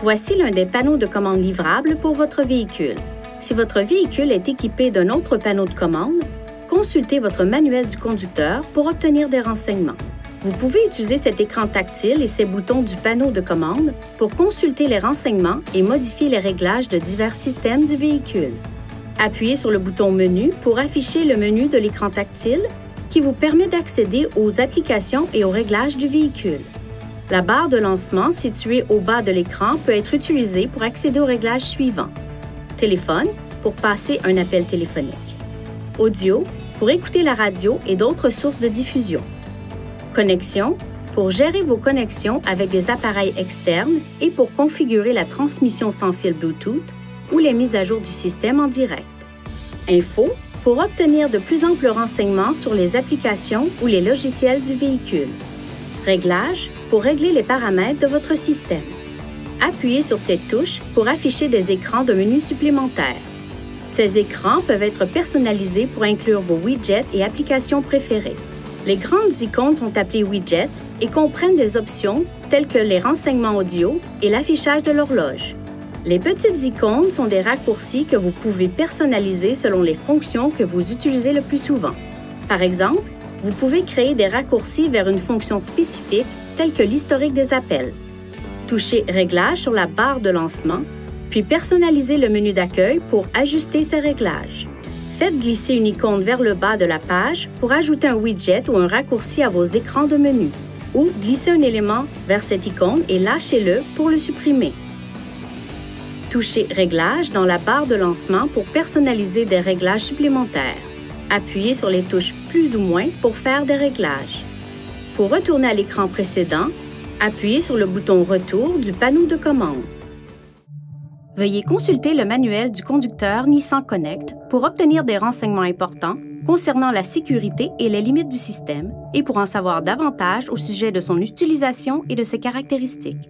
Voici l'un des panneaux de commande livrables pour votre véhicule. Si votre véhicule est équipé d'un autre panneau de commande, consultez votre manuel du conducteur pour obtenir des renseignements. Vous pouvez utiliser cet écran tactile et ses boutons du panneau de commande pour consulter les renseignements et modifier les réglages de divers systèmes du véhicule. Appuyez sur le bouton Menu pour afficher le menu de l'écran tactile qui vous permet d'accéder aux applications et aux réglages du véhicule. La barre de lancement située au bas de l'écran peut être utilisée pour accéder aux réglages suivants. Téléphone, pour passer un appel téléphonique. Audio, pour écouter la radio et d'autres sources de diffusion. Connexion, pour gérer vos connexions avec des appareils externes et pour configurer la transmission sans fil Bluetooth ou les mises à jour du système en direct. Info, pour obtenir de plus amples renseignements sur les applications ou les logiciels du véhicule. Réglages, pour régler les paramètres de votre système. Appuyez sur cette touche pour afficher des écrans de menus supplémentaires. Ces écrans peuvent être personnalisés pour inclure vos widgets et applications préférées. Les grandes icônes sont appelées widgets et comprennent des options telles que les renseignements audio et l'affichage de l'horloge. Les petites icônes sont des raccourcis que vous pouvez personnaliser selon les fonctions que vous utilisez le plus souvent. Par exemple, vous pouvez créer des raccourcis vers une fonction spécifique telle que l'historique des appels. Touchez Réglages sur la barre de lancement, puis personnalisez le menu d'accueil pour ajuster ces réglages. Faites glisser une icône vers le bas de la page pour ajouter un widget ou un raccourci à vos écrans de menu, ou glissez un élément vers cette icône et lâchez-le pour le supprimer. Touchez Réglages dans la barre de lancement pour personnaliser des réglages supplémentaires. Appuyez sur les touches Plus ou moins pour faire des réglages. Pour retourner à l'écran précédent, appuyez sur le bouton Retour du panneau de commande. Veuillez consulter le manuel du conducteur Nissan Connect pour obtenir des renseignements importants concernant la sécurité et les limites du système et pour en savoir davantage au sujet de son utilisation et de ses caractéristiques.